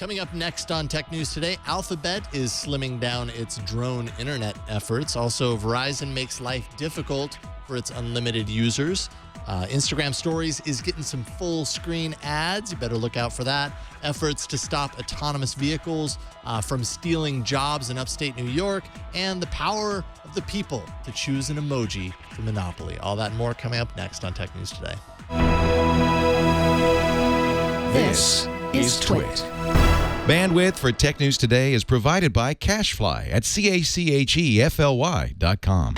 Coming up next on Tech News Today, Alphabet is slimming down its drone internet efforts. Also, Verizon makes life difficult for its unlimited users. Instagram Stories is getting some full screen ads. You better look out for that. Efforts to stop autonomous vehicles from stealing jobs in upstate New York, and the power of the people to choose an emoji for Monopoly. All that and more coming up next on Tech News Today. This is Twit. Bandwidth for Tech News Today is provided by CashFly at CACHEFLY.com.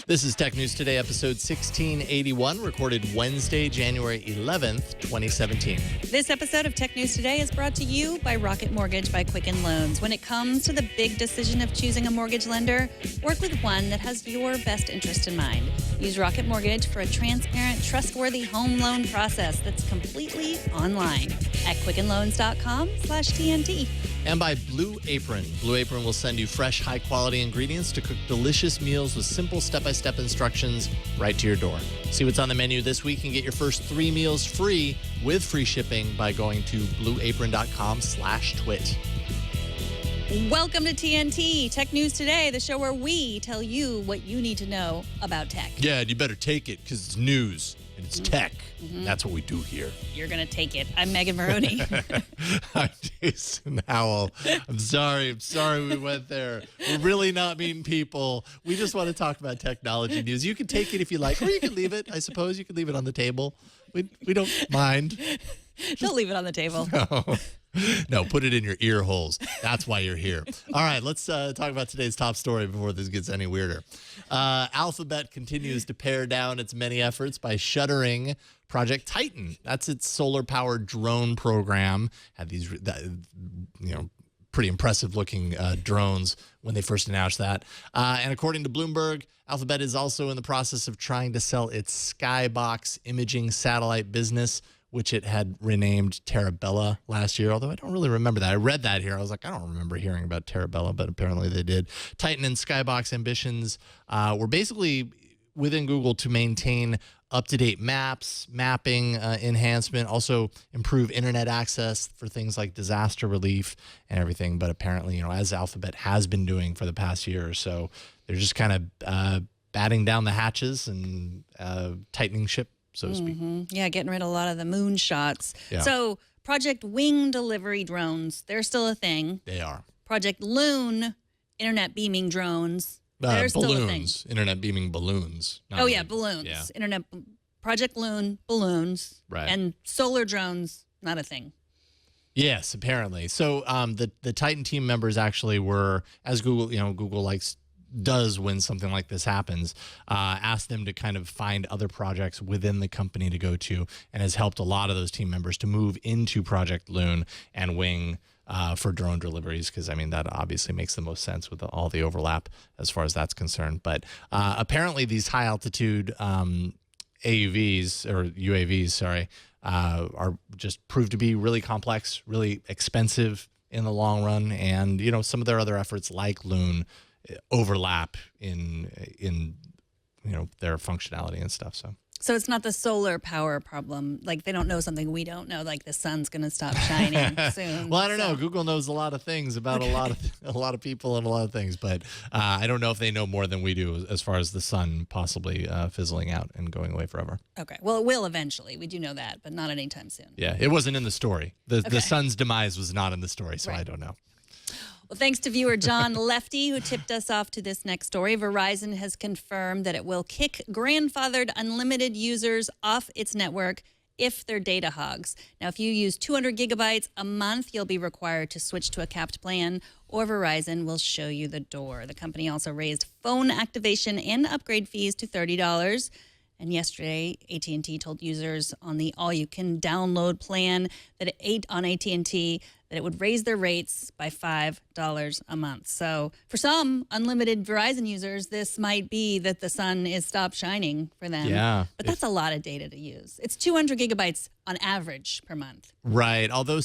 This is Tech News Today, episode 1681, recorded Wednesday, January 11th, 2017. This episode of Tech News Today is brought to you by Rocket Mortgage by Quicken Loans. When it comes to the big decision of choosing a mortgage lender, work with one that has your best interest in mind. Use Rocket Mortgage for a transparent, trustworthy home loan process that's completely online at quickenloans.com/TNT. And by Blue Apron. Blue Apron will send you fresh, high-quality ingredients to cook delicious meals with simple step-by-step instructions right to your door. See what's on the menu this week and get your first 3 meals free with free shipping by going to blueapron.com/twit. Welcome to TNT, Tech News Today, the show where we tell you what you need to know about tech. Yeah, and you better take it because it's news and it's tech. Mm-hmm. That's what we do here. You're going to take it. I'm Megan Maroney. I'm Jason Howell. I'm sorry we went there. We're really not mean people. We just want to talk about technology news. You can take it if you like, or you can leave it. I suppose you can leave it on the table. We don't mind. Don't leave it on the table. No, put it in your ear holes. That's why you're here. All right, let's talk about today's top story before this gets any weirder. Alphabet continues to pare down its many efforts by shuttering Project Titan. That's its solar-powered drone program. Had these, pretty impressive-looking drones when they first announced that. And according to Bloomberg, Alphabet is also in the process of trying to sell its Skybox Imaging Satellite business, which it had renamed Terra Bella last year, although I don't really remember that. I read that here. I was like, I don't remember hearing about Terra Bella, but apparently they did. Titan and Skybox ambitions were basically within Google to maintain up-to-date maps, mapping enhancement, also improve internet access for things like disaster relief and everything. But apparently, as Alphabet has been doing for the past year or so, they're just kind of batting down the hatches and tightening ship, so to speak. Yeah, getting rid of a lot of the moonshots. Yeah. So Project Wing delivery drones, they're still a thing. They are. Project Loon, internet beaming drones, they're still a thing. Internet beaming balloons. Balloons. Yeah. Project Loon, balloons. Right. And solar drones, not a thing. Yes, apparently. So the Titan team members actually were, as Google does when something like this happens, asked them to kind of find other projects within the company to go to, and has helped a lot of those team members to move into Project Loon and Wing for drone deliveries, because, that obviously makes the most sense with all the overlap as far as that's concerned. But apparently these high-altitude UAVs, are just proved to be really complex, really expensive in the long run, and, some of their other efforts like Loon overlap in their functionality and stuff. So it's not the solar power problem. Like, they don't know something we don't know. Like, the sun's going to stop shining soon. Well, I don't know. Google knows a lot of things about a lot of people and a lot of things, but I don't know if they know more than we do as far as the sun possibly fizzling out and going away forever. Okay. Well, it will eventually. We do know that, but not anytime soon. Yeah, it wasn't in the story. The sun's demise was not in the story, so right. I don't know. Well, thanks to viewer John Lefty, who tipped us off to this next story. Verizon has confirmed that it will kick grandfathered unlimited users off its network if they're data hogs. Now, if you use 200 gigabytes a month, you'll be required to switch to a capped plan, or Verizon will show you the door. The company also raised phone activation and upgrade fees to $30. And yesterday, AT&T told users on the all-you-can-download plan that on AT&T that it would raise their rates by $5 a month. So for some unlimited Verizon users, this might be that the sun is stopped shining for them. Yeah. But that's a lot of data to use. It's 200 gigabytes on average per month. Right. Although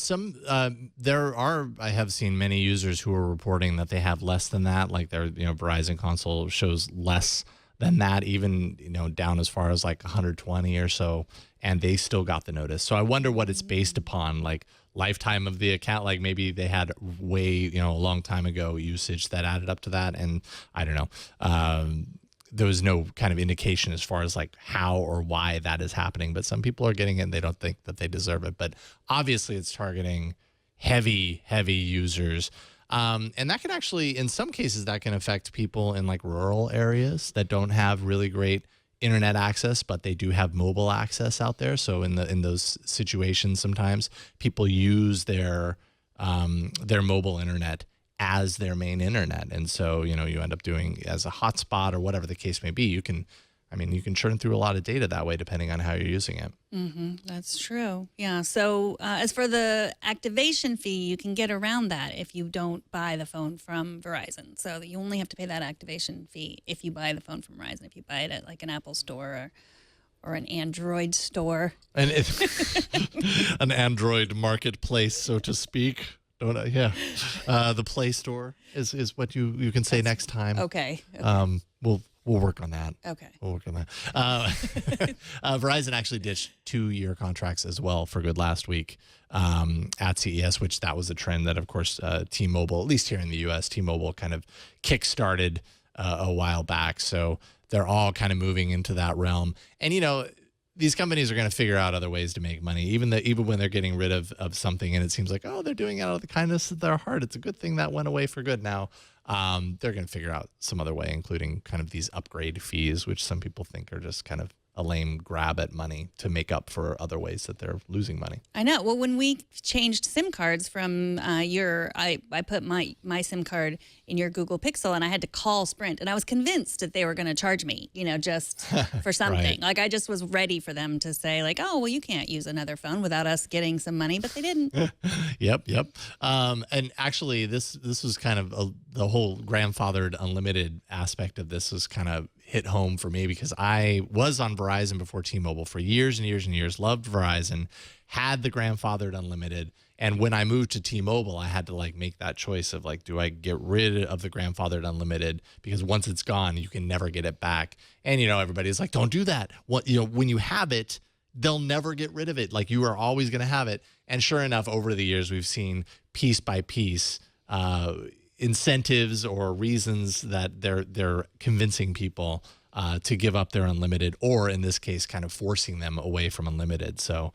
I have seen many users who are reporting that they have less than that. Like their, Verizon console shows less than that, even, down as far as like 120 or so, and they still got the notice. So I wonder what it's based upon, like lifetime of the account, like maybe they had way, a long time ago usage that added up to that. And I don't know. There was no kind of indication as far as like how or why that is happening, but some people are getting it and they don't think that they deserve it. But obviously it's targeting heavy users. And that can actually, in some cases, that can affect people in like rural areas that don't have really great internet access, but they do have mobile access out there. So in those situations, sometimes people use their mobile internet as their main internet. And so, you end up doing as a hotspot or whatever the case may be. You can churn through a lot of data that way, depending on how you're using it. Mm-hmm. That's true. Yeah. So as for the activation fee, you can get around that if you don't buy the phone from Verizon. So you only have to pay that activation fee if you buy the phone from Verizon. If you buy it at like an Apple store or an Android store. And an Android marketplace, so to speak. Yeah. The Play Store is what you can say next time. Okay. We'll work on that. Okay. We'll work on that. Verizon actually ditched 2-year contracts as well for good last week at CES, which that was a trend that, of course, T-Mobile, at least here in the U.S., T-Mobile kind of kickstarted a while back. So they're all kind of moving into that realm. And, these companies are going to figure out other ways to make money, even when they're getting rid of something and it seems like, oh, they're doing it out of the kindness of their heart. It's a good thing that went away for good now. They're going to figure out some other way, including kind of these upgrade fees, which some people think are just kind of a lame grab at money to make up for other ways that they're losing money. I know. Well, when we changed SIM cards from I put my SIM card in your Google Pixel and I had to call Sprint and I was convinced that they were going to charge me, just for something. Right. Like I just was ready for them to say like, oh, well, you can't use another phone without us getting some money, but they didn't. Yep. And actually this was kind of the whole grandfathered unlimited aspect of this was kind of hit home for me because I was on Verizon before T-Mobile for years and years and years, loved Verizon, had the grandfathered unlimited. And when I moved to T-Mobile, I had to like make that choice of like, do I get rid of the grandfathered unlimited? Because once it's gone, you can never get it back. And, everybody's like, don't do that. When you have it, they'll never get rid of it. Like you are always going to have it. And sure enough, over the years, we've seen piece by piece, incentives or reasons that they're convincing people to give up their unlimited, or in this case, kind of forcing them away from unlimited. So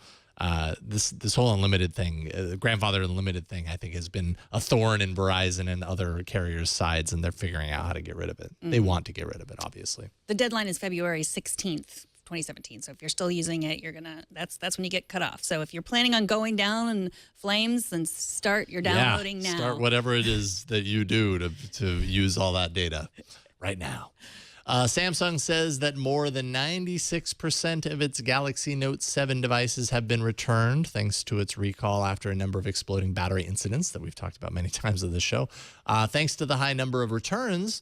this whole unlimited thing, grandfather unlimited thing, I think has been a thorn in Verizon and other carriers' sides, and they're figuring out how to get rid of it. Mm-hmm. They want to get rid of it, obviously. The deadline is February 16th. 2017. So if you're still using it, that's when you get cut off. So if you're planning on going down in flames, then start your downloading now. Start whatever it is that you do to use all that data right now. Samsung says that more than 96% of its Galaxy Note 7 devices have been returned thanks to its recall after a number of exploding battery incidents that we've talked about many times on the show. Thanks to the high number of returns,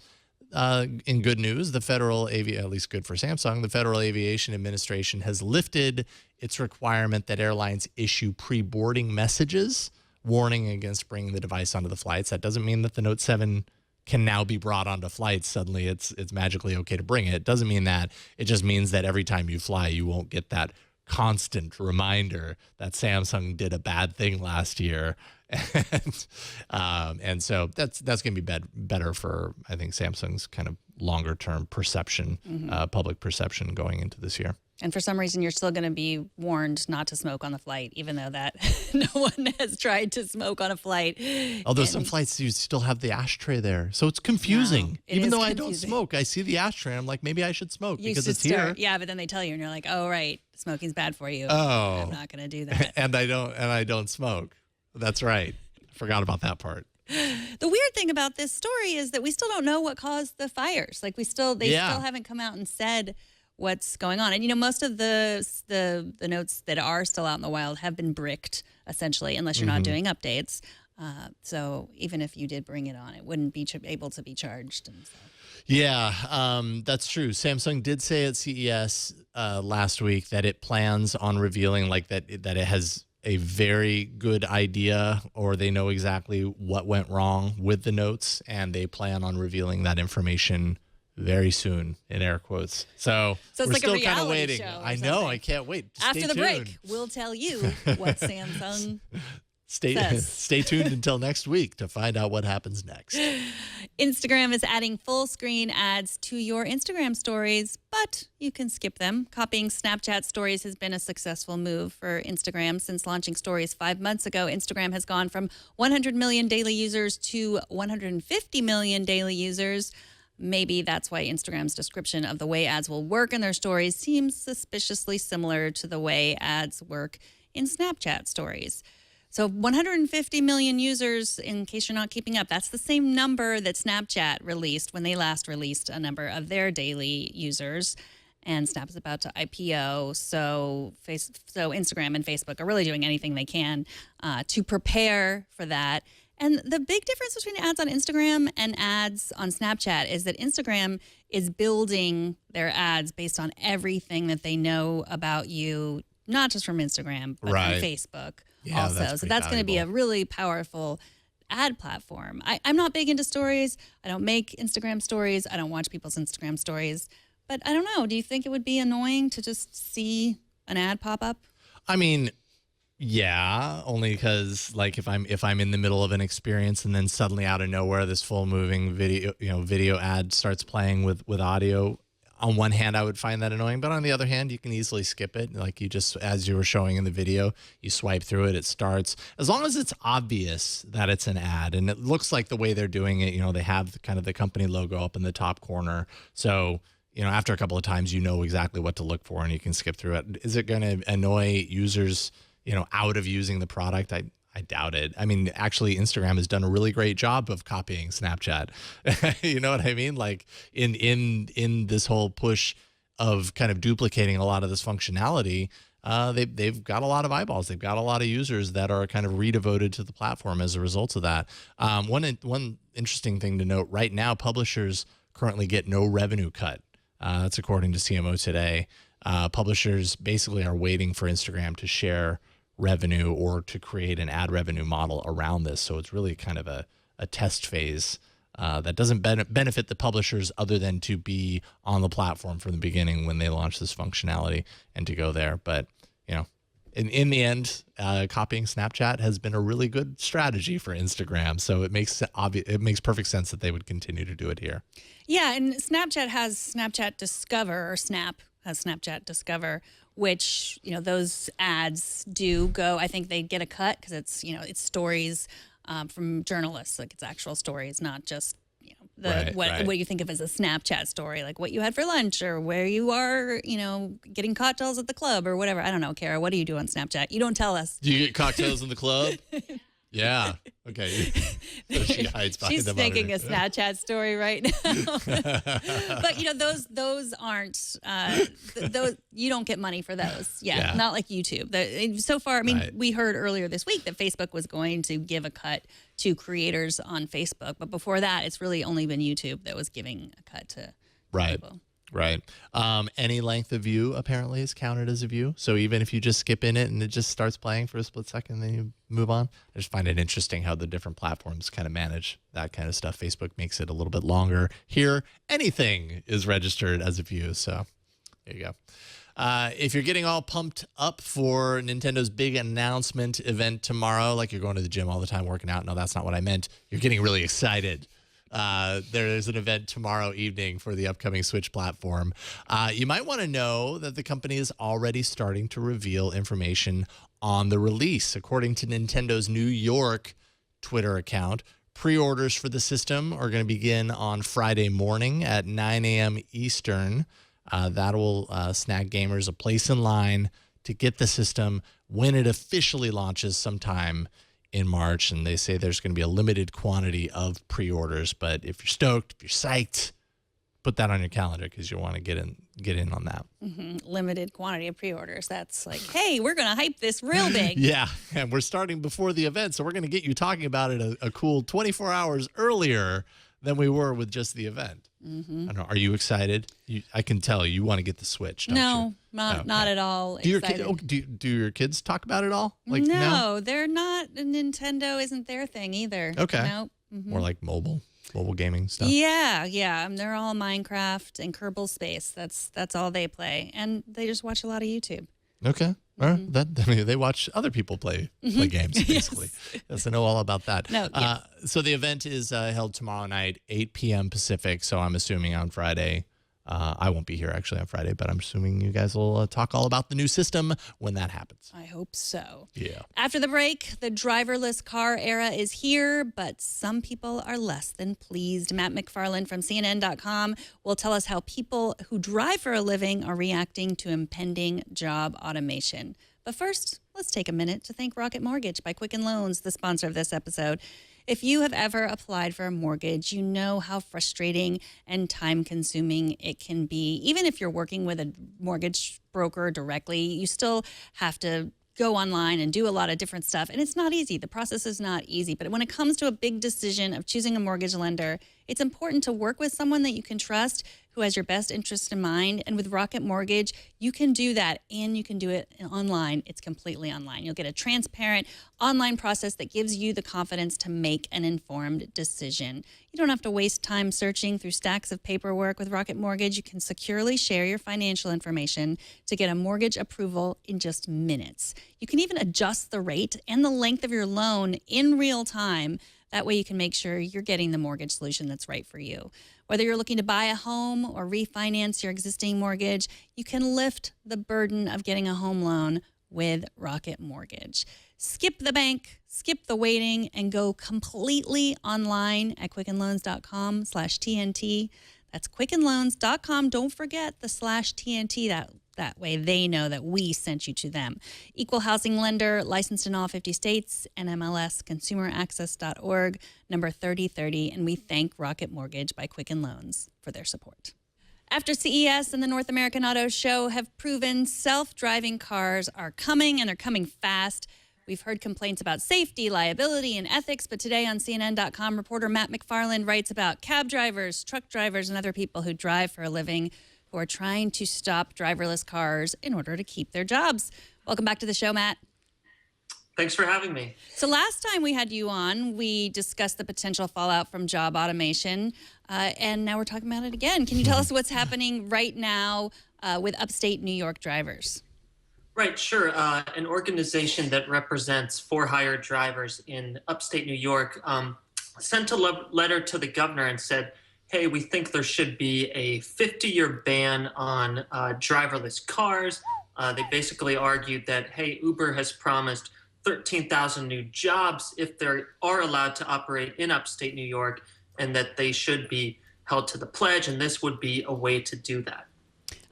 in good news, at least good for Samsung, the Federal Aviation Administration has lifted its requirement that airlines issue pre-boarding messages warning against bringing the device onto the flights. That doesn't mean that the Note 7 can now be brought onto flights. Suddenly it's magically okay to bring it. It doesn't mean that. It just means that every time you fly, you won't get that constant reminder that Samsung did a bad thing last year. And so that's going to be better for, I think, Samsung's kind of longer term perception, public perception going into this year. And for some reason, you're still going to be warned not to smoke on the flight, even though that no one has tried to smoke on a flight. Although some flights, you still have the ashtray there. So it's confusing. No, even though confusing. I don't smoke, I see the ashtray. I'm like, maybe I should smoke because it's here. here. Yeah, but then they tell you and you're like, oh, right, smoking's bad for you. Oh. I'm not going to do that. and I don't smoke. That's right. Forgot about that part. The weird thing about this story is that we still don't know what caused the fires. Like they still haven't come out and said what's going on. And most of the notes that are still out in the wild have been bricked. essentially, unless you're not doing updates. So even if you did bring it on, it wouldn't be able to be charged. And so. Yeah, that's true. Samsung did say at CES last week that it plans on revealing that it has a very good idea, or they know exactly what went wrong with the notes, and they plan on revealing that information very soon, in air quotes. So it's we're like still a kind of reality waiting. show or I know. something. I can't wait. After Stay the tuned. break, we'll tell you what Samsung Stay tuned until next week to find out what happens next. Instagram is adding full screen ads to your Instagram stories, but you can skip them. Copying Snapchat stories has been a successful move for Instagram. Since launching stories 5 months ago, Instagram has gone from 100 million daily users to 150 million daily users. Maybe that's why Instagram's description of the way ads will work in their stories seems suspiciously similar to the way ads work in Snapchat stories. So 150 million users, in case you're not keeping up, that's the same number that Snapchat released when they last released a number of their daily users. And Snap is about to IPO, so Instagram and Facebook are really doing anything they can to prepare for that. And the big difference between ads on Instagram and ads on Snapchat is that Instagram is building their ads based on everything that they know about you, not just from Instagram, but from Facebook also. So that's going to be a really powerful ad platform. I'm not big into stories. I don't make Instagram stories. I don't watch people's Instagram stories. But I don't know. Do you think it would be annoying to just see an ad pop up? I mean, yeah, only because if I'm in the middle of an experience and then suddenly out of nowhere this full moving video ad starts playing with audio. On one hand, I would find that annoying, but on the other hand, you can easily skip it. Like you just, as you were showing in the video, you swipe through it, it starts. As long as it's obvious that it's an ad, and it looks like the way they're doing it, they have kind of the company logo up in the top corner. So, after a couple of times, you know exactly what to look for, and you can skip through it. Is it going to annoy users, out of using the product? I doubt it. I mean, actually, Instagram has done a really great job of copying Snapchat. You know what I mean? Like in this whole push of kind of duplicating a lot of this functionality, they've got a lot of eyeballs. They've got a lot of users that are kind of redevoted to the platform as a result of that. One interesting thing to note right now, publishers currently get no revenue cut. That's according to CMO Today. Publishers basically are waiting for Instagram to share revenue or to create an ad revenue model around this. So it's really kind of a test phase that doesn't benefit the publishers other than to be on the platform from the beginning when they launch this functionality and to go there. But, in the end, copying Snapchat has been a really good strategy for Instagram. So it makes perfect sense that they would continue to do it here. Yeah, and Snapchat has Snapchat Discover, or Snap has Snapchat Discover, which, those ads do go, I think they get a cut because it's, it's stories from journalists, like it's actual stories, not just, what you think of as a Snapchat story, like what you had for lunch or where you are, getting cocktails at the club or whatever. I don't know, Kara, what do you do on Snapchat? You don't tell us. Do you get cocktails in the club? Yeah. Okay. So she hides behind She's thinking a Snapchat story right now. But those aren't those. You don't get money for those. Yeah. Not like YouTube. So far, I mean, we heard earlier this week that Facebook was going to give a cut to creators on Facebook, but before that, it's really only been YouTube that was giving a cut to people. Right. Any length of view apparently is counted as a view. So even if you just skip in it and it just starts playing for a split second, then you move on. I just find it interesting how the different platforms kind of manage that kind of stuff. Facebook makes it a little bit longer. Here, anything is registered as a view. So there you go. If you're getting all pumped up for Nintendo's big announcement event tomorrow, like you're going to the gym all the time working out, no, that's not what I meant. You're getting really excited. There is an event tomorrow evening for the upcoming Switch platform. You might want to know that the company is already starting to reveal information on the release. According to Nintendo's New York Twitter account, pre-orders for the system are going to begin on Friday morning at 9 a.m. Eastern. That will snag gamers a place in line to get the system when it officially launches sometime in March. And they say there's going to be a limited quantity of pre-orders. But if you're stoked, if you're psyched, put that on your calendar because you want to get in on that. Limited quantity of pre-orders. That's like, hey, we're going to hype this real big. Yeah, and we're starting before the event, so we're going to get you talking about it a cool 24 hours earlier than we were with just the event. I don't know. Are you excited? I can tell you want to get the Switch, don't you? Not at all Do excited. do your kids talk about it all? No, they're not. Nintendo isn't their thing either. Okay. Nope. More like mobile gaming stuff. Yeah. They're all Minecraft and Kerbal Space. That's all they play, and they just watch a lot of YouTube. Okay. All right. They watch other people play games, basically. Yes. So know all about that. No, yes. So the event is held tomorrow night, 8 p.m. Pacific. So I'm assuming on Friday. I won't be here actually on Friday, but I'm assuming you guys will talk all about the new system when that happens. I hope so. Yeah. After the break, the driverless car era is here, but some people are less than pleased. Matt McFarland from CNN.com will tell us how people who drive for a living are reacting to impending job automation. But first, let's take a minute to thank Rocket Mortgage by Quicken Loans, the sponsor of this episode. If you have ever applied for a mortgage, you know how frustrating and time-consuming it can be. Even if you're working with a mortgage broker directly, you still have to go online and do a lot of different stuff. And it's not easy. The process is not easy. But when it comes to a big decision of choosing a mortgage lender, it's important to work with someone that you can trust, who has your best interest in mind. And with Rocket Mortgage, you can do that, and you can do it online. It's completely online. You'll get a transparent online process that gives you the confidence to make an informed decision. You don't have to waste time searching through stacks of paperwork. With Rocket Mortgage, you can securely share your financial information to get a mortgage approval in just minutes. You can even adjust the rate and the length of your loan in real time. That way you can make sure you're getting the mortgage solution that's right for you. Whether you're looking to buy a home or refinance your existing mortgage, you can lift the burden of getting a home loan with Rocket Mortgage. Skip the bank, skip the waiting, and go completely online at quickenloans.com/TNT. That's quickenloans.com. Don't forget the /TNT. That way they know that we sent you to them. Equal housing lender, licensed in all 50 states, NMLS, consumeraccess.org, number 3030. And we thank Rocket Mortgage by Quicken Loans for their support. After CES and the North American Auto Show have proven self-driving cars are coming, and they're coming fast. We've heard complaints about safety, liability, and ethics, but today on CNN.com, reporter Matt McFarland writes about cab drivers, truck drivers, and other people who drive for a living who are trying to stop driverless cars in order to keep their jobs. Welcome back to the show, Matt. Thanks for having me. So last time we had you on, we discussed the potential fallout from job automation, and now we're talking about it again. Can you tell us what's happening right now with upstate New York drivers? Right, sure. An organization that represents for-hire drivers in upstate New York sent a letter to the governor and said, hey, we think there should be a 50-year ban on driverless cars. They basically argued that, hey, Uber has promised 13,000 new jobs if they are allowed to operate in upstate New York, and that they should be held to the pledge, and this would be a way to do that.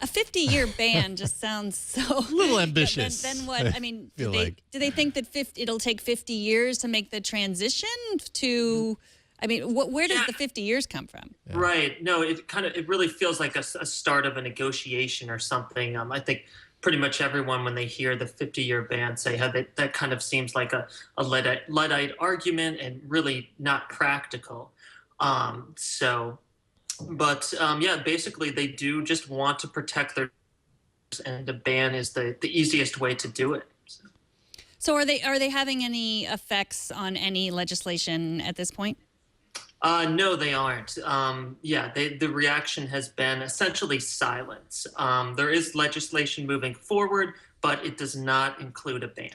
A 50-year ban just sounds so... A little ambitious. Then what? I mean, do they think that it'll take 50 years to make the transition to... I mean, where does the 50 years come from? Yeah. Right. No, it really feels like a start of a negotiation or something. I think pretty much everyone, when they hear the 50-year ban, say how that kind of seems like a Luddite argument and really not practical. Basically they do just want to protect their, and the ban is the easiest way to do it. So are they having any effects on any legislation at this point? No, they aren't. The reaction has been essentially silence. There is legislation moving forward, but it does not include a ban.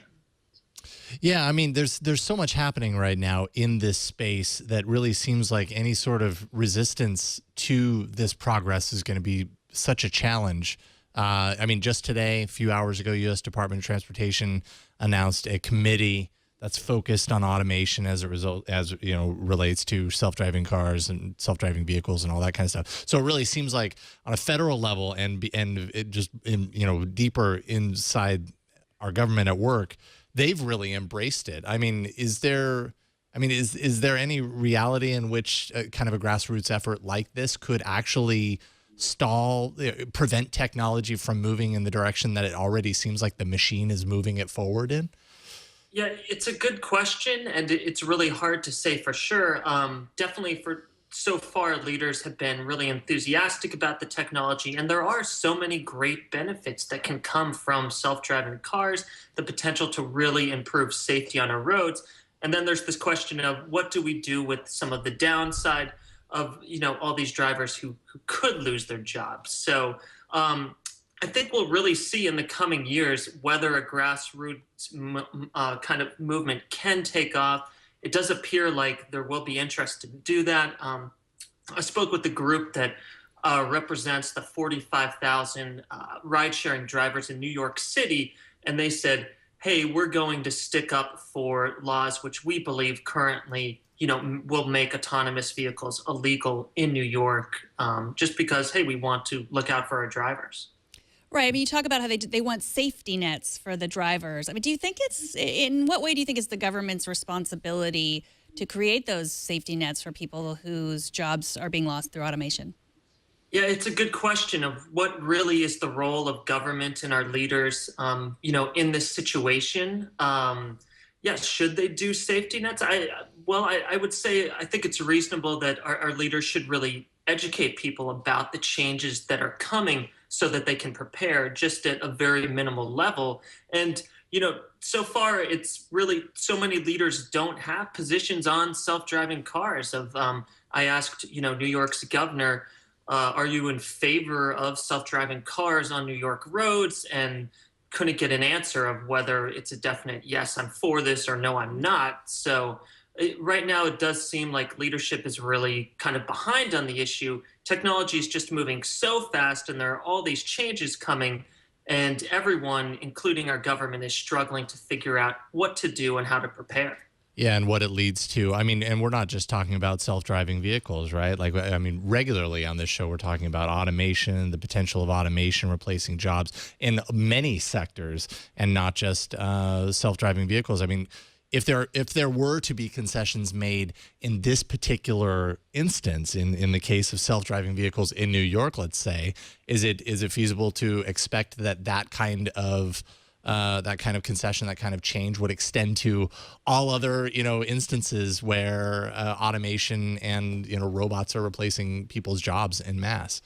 Yeah, I mean, there's so much happening right now in this space that really seems like any sort of resistance to this progress is going to be such a challenge. I mean, just today, a few hours ago, U.S. Department of Transportation announced a committee that's focused on automation relates to self-driving cars and self-driving vehicles and all that kind of stuff. So it really seems like on a federal level and it just deeper inside our government at work, they've really embraced it. I mean, is there I mean, is there any reality in which kind of a grassroots effort like this could actually prevent technology from moving in the direction that it already seems like the machine is moving it forward in? Yeah, it's a good question, and it's really hard to say for sure. Definitely, for so far, leaders have been really enthusiastic about the technology, and there are so many great benefits that can come from self-driving cars, the potential to really improve safety on our roads. And then there's this question of what do we do with some of the downside of all these drivers who could lose their jobs. So I think we'll really see in the coming years whether a grassroots kind of movement can take off. It does appear like there will be interest to do that. I spoke with the group that represents the 45,000 ride-sharing drivers in New York City, and they said, hey, we're going to stick up for laws which we believe currently will make autonomous vehicles illegal in New York, just because, hey, we want to look out for our drivers. Right. I mean, you talk about how they want safety nets for the drivers. I mean, in what way do you think it's the government's responsibility to create those safety nets for people whose jobs are being lost through automation? Yeah, it's a good question of what really is the role of government and our leaders, in this situation. Yeah, should they do safety nets? I would say I think it's reasonable that our leaders should really educate people about the changes that are coming so that they can prepare just at a very minimal level. And, so far it's really so many leaders don't have positions on self-driving cars. I asked, New York's governor, are you in favor of self-driving cars on New York roads? And couldn't get an answer of whether it's a definite yes, I'm for this, or no, I'm not. So right now it does seem like leadership is really kind of behind on the issue. Technology is just moving so fast, and there are all these changes coming, and everyone, including our government, is struggling to figure out what to do and how to prepare. Yeah, and what it leads to. I mean, and we're not just talking about self-driving vehicles, right? Like, I mean, regularly on this show, we're talking about automation, the potential of automation replacing jobs in many sectors, and not just self-driving vehicles. I mean, if there were to be concessions made in this particular instance, in the case of self-driving vehicles in New York, let's say, is it feasible to expect that kind of concession, that kind of change would extend to all other, instances where automation and, robots are replacing people's jobs en masse?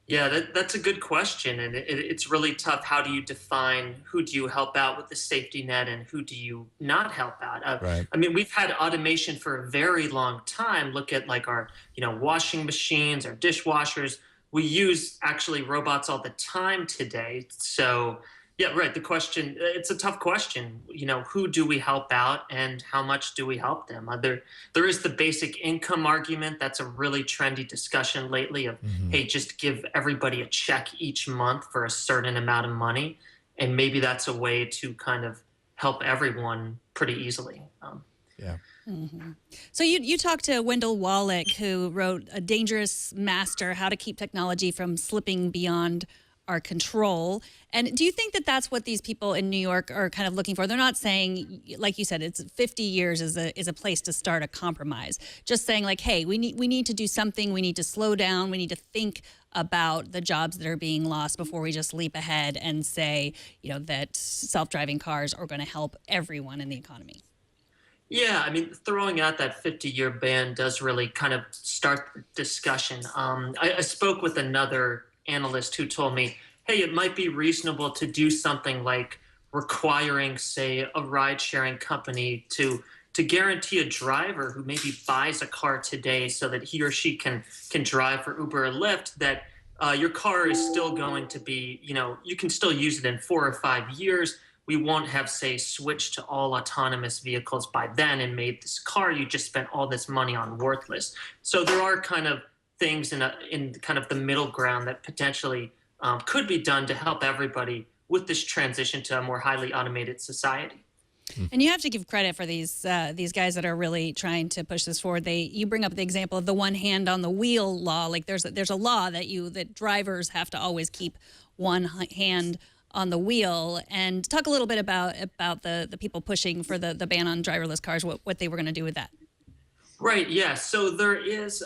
Yeah, that's a good question. And it's really tough. How do you define who do you help out with the safety net and who do you not help out? Right. I mean, we've had automation for a very long time. Look at like our, washing machines, our dishwashers. We use actually robots all the time today. So yeah, right. The question, it's a tough question. Who do we help out and how much do we help them? There is the basic income argument. That's a really trendy discussion lately of, hey, just give everybody a check each month for a certain amount of money. And maybe that's a way to kind of help everyone pretty easily. Yeah. Mm-hmm. So you talked to Wendell Wallach, who wrote A Dangerous Master, How to Keep Technology from Slipping Beyond Our Control. And do you think that that's what these people in New York are kind of looking for? They're not saying, like you said, it's 50 years is a place to start a compromise. Just saying like, hey, we need to do something. We need to slow down. We need to think about the jobs that are being lost before we just leap ahead and say, that self-driving cars are going to help everyone in the economy. Yeah, I mean, throwing out that 50-year ban does really kind of start the discussion. I spoke with another analyst who told me, hey, it might be reasonable to do something like requiring, say, a ride-sharing company to guarantee a driver who maybe buys a car today so that he or she can drive for Uber or Lyft, that your car is still going to be, you can still use it in 4 or 5 years. We won't have, say, switched to all autonomous vehicles by then and made this car you just spent all this money on worthless. So there are kind of things in kind of the middle ground that potentially could be done to help everybody with this transition to a more highly automated society. And you have to give credit for these guys that are really trying to push this forward. You bring up the example of the one hand on the wheel law. Like there's a law that drivers have to always keep one hand on the wheel, and talk a little bit about the people pushing for the ban on driverless cars, what they were going to do with that. Right. Yeah. So there is,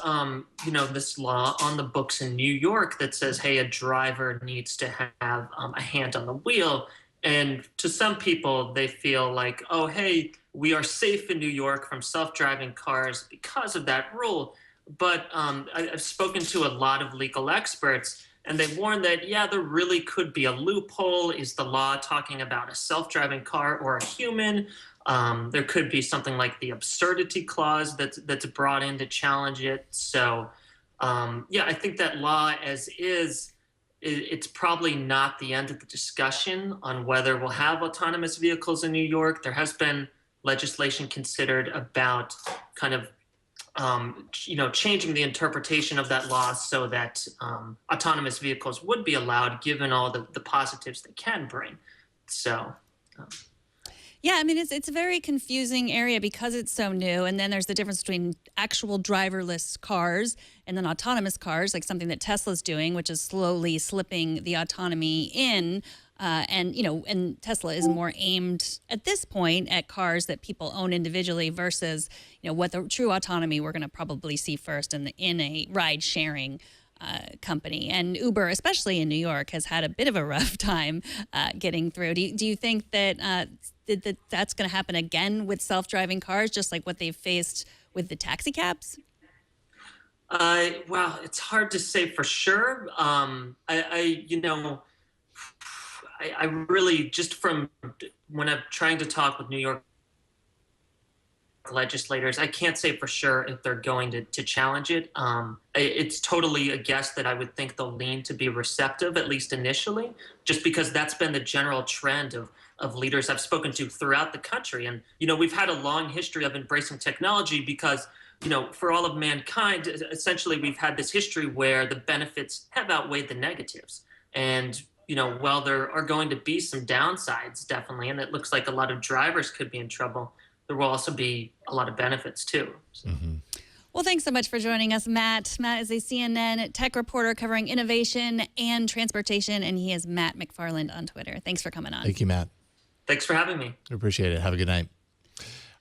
this law on the books in New York that says, hey, a driver needs to have a hand on the wheel. And to some people, they feel like, oh, hey, we are safe in New York from self-driving cars because of that rule. But I've spoken to a lot of legal experts, and they warn that, yeah, there really could be a loophole. Is the law talking about a self-driving car or a human? There could be something like the absurdity clause that's brought in to challenge it. So, I think that law as is, it's probably not the end of the discussion on whether we'll have autonomous vehicles in New York. There has been legislation considered about kind of, changing the interpretation of that law so that autonomous vehicles would be allowed, given all the positives they can bring. So. Yeah, I mean, it's a very confusing area because it's so new. And then there's the difference between actual driverless cars and then autonomous cars, like something that Tesla's doing, which is slowly slipping the autonomy in. And Tesla is more aimed at this point at cars that people own individually versus, what the true autonomy we're going to probably see first in a ride sharing company. And Uber, especially in New York, has had a bit of a rough time getting through. Do you think that that's going to happen again with self-driving cars, just like what they've faced with the taxi cabs? Well, it's hard to say for sure. I really, just from when I'm trying to talk with New York legislators, I can't say for sure if they're going to challenge it. It's totally a guess that I would think they'll lean to be receptive, at least initially, just because that's been the general trend of leaders I've spoken to throughout the country. And, we've had a long history of embracing technology because, for all of mankind, essentially we've had this history where the benefits have outweighed the negatives. And, while there are going to be some downsides, definitely, and it looks like a lot of drivers could be in trouble, there will also be a lot of benefits too. So. Mm-hmm. Well, thanks so much for joining us, Matt. Matt is a CNN tech reporter covering innovation and transportation, and he is Matt McFarland on Twitter. Thanks for coming on. Thank you, Matt. Thanks for having me. I appreciate it. Have a good night.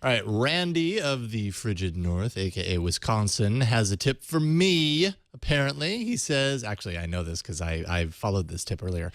All right, Randy of the frigid north, a.k.a. Wisconsin, has a tip for me, apparently. He says, actually, I know this because I followed this tip earlier.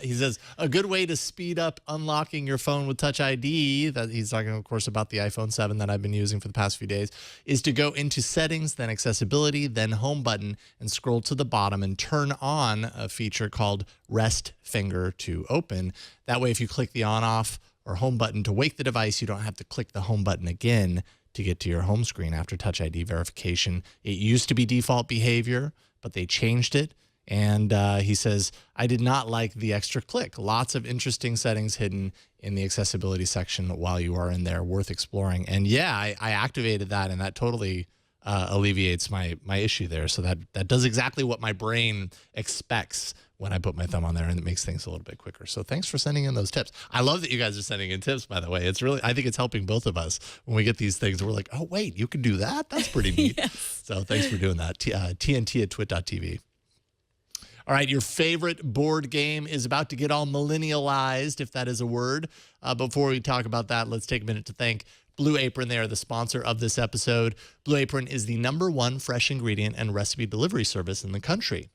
He says, a good way to speed up unlocking your phone with Touch ID, that he's talking, of course, about the iPhone 7 that I've been using for the past few days, is to go into Settings, then Accessibility, then Home button, and scroll to the bottom and turn on a feature called Rest Finger to open. That way, if you click the on-off or home button to wake the device, you don't have to click the home button again to get to your home screen after Touch ID verification. It used to be default behavior, but they changed it. And he says, I did not like the extra click. Lots of interesting settings hidden in the accessibility section while you are in there, worth exploring. And yeah, I activated that, and that totally alleviates my issue there. So that does exactly what my brain expects when I put my thumb on there, and it makes things a little bit quicker. So thanks for sending in those tips. I love that you guys are sending in tips, by the way. It's really, I think it's helping both of us when we get these things. We're like, oh, wait, you can do that? That's pretty neat. Yes. So thanks for doing that. TNT@twit.tv. All right, your favorite board game is about to get all millennialized, if that is a word. Before we talk about that, let's take a minute to thank Blue Apron. They are the sponsor of this episode. Blue Apron is the #1 fresh ingredient and recipe delivery service in the country.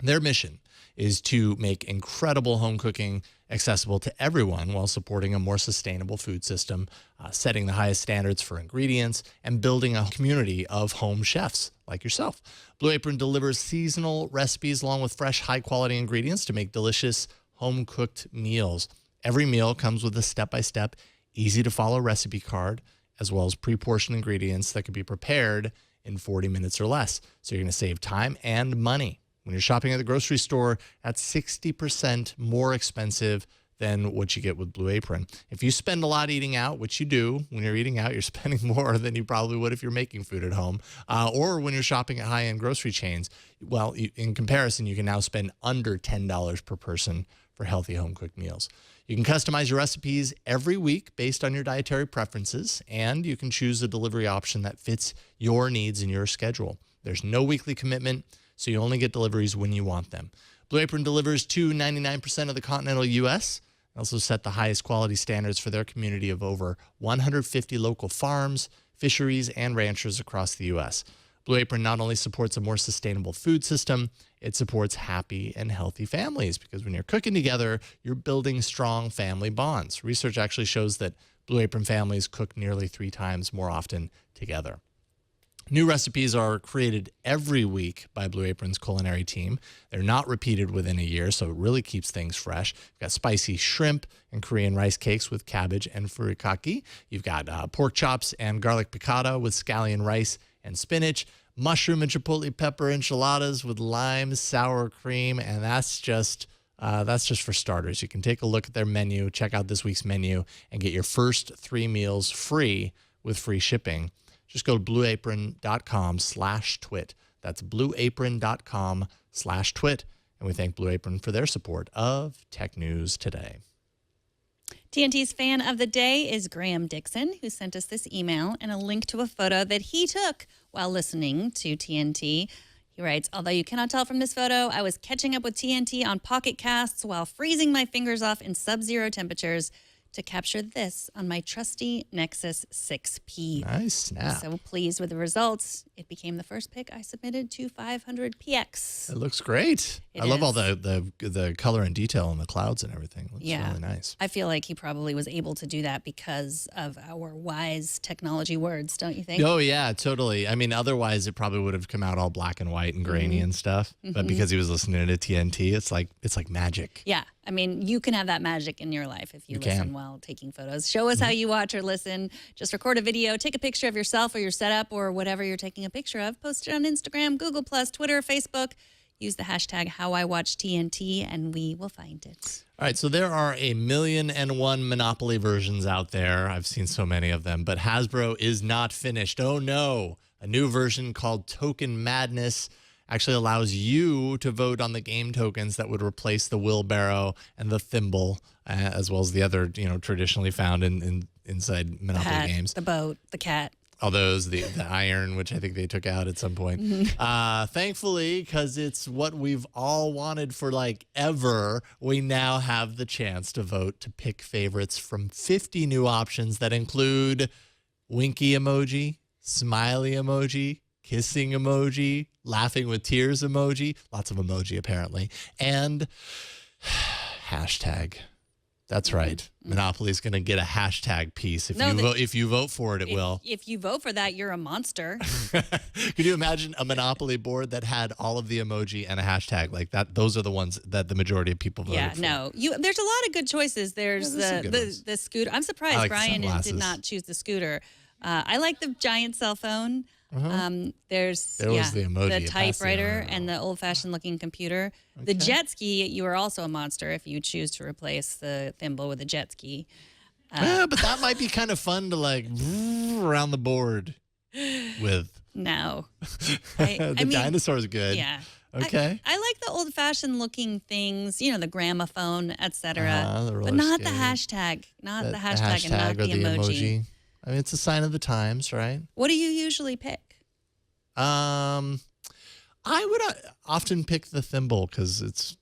Their mission is to make incredible home cooking accessible to everyone while supporting a more sustainable food system, setting the highest standards for ingredients, and building a community of home chefs like yourself. Blue Apron delivers seasonal recipes along with fresh, high-quality ingredients to make delicious home-cooked meals. Every meal comes with a step-by-step, easy-to-follow recipe card, as well as pre-portioned ingredients that can be prepared in 40 minutes or less. So you're going to save time and money. When you're shopping at the grocery store, that's 60% more expensive than what you get with Blue Apron. If you spend a lot eating out, which you do, when you're eating out, you're spending more than you probably would if you're making food at home, or when you're shopping at high-end grocery chains. Well, in comparison, you can now spend under $10 per person for healthy home-cooked meals. You can customize your recipes every week based on your dietary preferences, and you can choose a delivery option that fits your needs and your schedule. There's no weekly commitment, so you only get deliveries when you want them. Blue Apron delivers to 99% of the continental U.S. They also set the highest quality standards for their community of over 150 local farms, fisheries, and ranchers across the U.S. Blue Apron not only supports a more sustainable food system, it supports happy and healthy families, because when you're cooking together, you're building strong family bonds. Research actually shows that Blue Apron families cook nearly 3 times more often together. New recipes are created every week by Blue Apron's culinary team. They're not repeated within a year, so it really keeps things fresh. You've got spicy shrimp and Korean rice cakes with cabbage and furikake. You've got pork chops and garlic piccata with scallion rice and spinach. Mushroom and chipotle pepper enchiladas with lime, sour cream, and that's just for starters. You can take a look at their menu, check out this week's menu, and get your first 3 meals free with free shipping. Just go to blueapron.com/twit. That's blueapron.com/twit. And we thank Blue Apron for their support of Tech News Today. TNT's fan of the day is Graham Dixon, who sent us this email and a link to a photo that he took while listening to TNT. He writes, although you cannot tell from this photo, I was catching up with TNT on Pocket Casts while freezing my fingers off in sub-zero temperatures to capture this on my trusty Nexus 6P. Nice snap. So pleased with the results. It became the first pic I submitted to 500px. It looks great. I love all the color and detail in the clouds and everything. It looks really nice. I feel like he probably was able to do that because of our wise technology words, don't you think? Oh, yeah, totally. I mean, otherwise it probably would have come out all black and white and grainy and stuff. But because he was listening to TNT, it's like magic. Yeah. I mean, you can have that magic in your life if you listen while taking photos. Show us how you watch or listen. Just record a video, take a picture of yourself or your setup or whatever you're taking a picture of. Post it on Instagram, Google+, Twitter, Facebook. Use the hashtag HowIWatchTNT, and we will find it. All right, so there are 1,000,001 Monopoly versions out there. I've seen so many of them, but Hasbro is not finished. Oh, no. A new version called Token Madness actually allows you to vote on the game tokens that would replace the wheelbarrow and the thimble, as well as the other, traditionally found inside Monopoly games. The boat, the cat. All those, the iron, which I think they took out at some point. Thankfully, because it's what we've all wanted for ever, we now have the chance to vote to pick favorites from 50 new options that include winky emoji, smiley emoji, kissing emoji, laughing with tears emoji, lots of emoji apparently, and hashtag. That's right. Monopoly's going to get a hashtag piece. If you vote for it, it will. If you vote for that, you're a monster. Could you imagine a Monopoly board that had all of the emoji and a hashtag like that? Those are the ones that the majority of people voted for. No. There's a lot of good choices. There's the scooter. I'm surprised Brian did not choose the scooter. I like the giant cell phone. There was the emoji, the typewriter and the old-fashioned looking computer. Okay. The jet ski, you are also a monster if you choose to replace the thimble with a jet ski. But that might be kind of fun to around the board with. No. The dinosaur's good. Yeah. Okay. I like the old-fashioned looking things, the gramophone, etc. But not the hashtag. Not the hashtag and not the emoji. I mean, it's a sign of the times, right? What do you usually pick? I would often pick the thimble because it's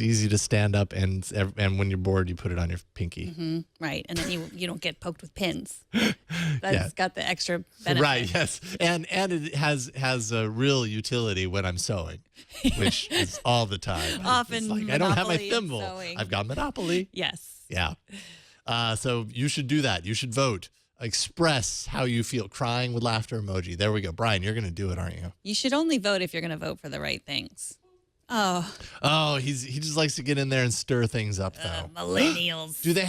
easy to stand up and when you're bored, you put it on your pinky. Right, and then you don't get poked with pins. That's got the extra benefit. Right. Yes, and it has a real utility when I'm sewing, which is all the time. Often, I don't have my thimble. Sewing. I've got Monopoly. Yes. Yeah. So you should do that. You should vote. Express how you feel. Crying with laughter emoji. There we go. Brian, you're going to do it, aren't you? You should only vote if you're going to vote for the right things. Oh. Oh, he just likes to get in there and stir things up, though. Millennials. Do they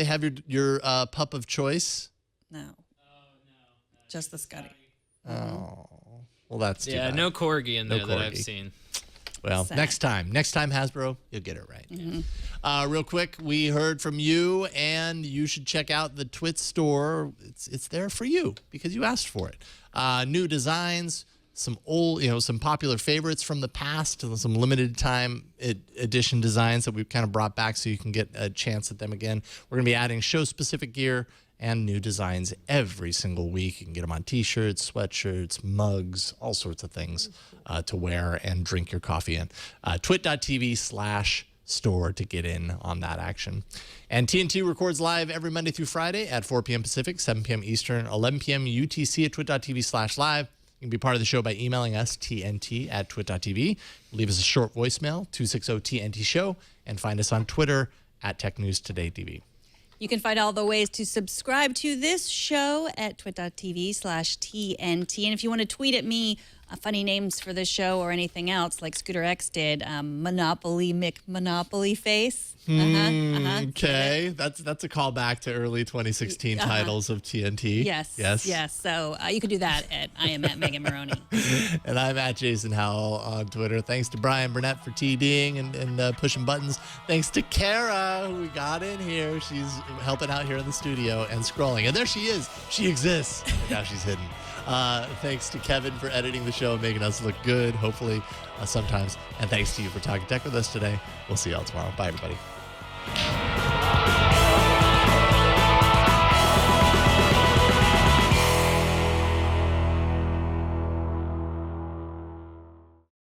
have your pup of choice? No. Just the Scotty. Oh. Well, that's too bad. No corgi in there that I've seen. Well, Sad. next time, Hasbro, you'll get it right. Real quick, we heard from you, and you should check out the Twit store. It's there for you because you asked for it. New designs, some old, some popular favorites from the past, and some limited time edition designs that we've kind of brought back so you can get a chance at them again. We're going to be adding show-specific gear and new designs every single week. You can get them on t-shirts, sweatshirts, mugs, all sorts of things to wear and drink your coffee in. twit.tv/store to get in on that action. And TNT records live every Monday through Friday at 4 p.m. Pacific, 7 p.m. Eastern, 11 p.m. UTC at twit.tv/live. You can be part of the show by emailing us, tnt@twit.tv. Leave us a short voicemail, 260-TNT-SHOW, and find us on Twitter at TechNewsTodayTV. You can find all the ways to subscribe to this show at twit.tv/TNT. And if you want to tweet at me funny names for this show or anything else, like Scooter X did, Monopoly McMonopoly Face. Okay, that's a callback to early 2016 titles of TNT. Yes. So you can do that I am at Megan Maroney. And I'm at Jason Howell on Twitter. Thanks to Brian Burnett for TDing and pushing buttons. Thanks to Kara, who we got in here. She's helping out here in the studio and scrolling. And there she is. She exists. Now she's hidden. Thanks to Kevin for editing the show and making us look good, hopefully, sometimes. And thanks to you for talking tech with us today. We'll see y'all tomorrow. Bye, everybody.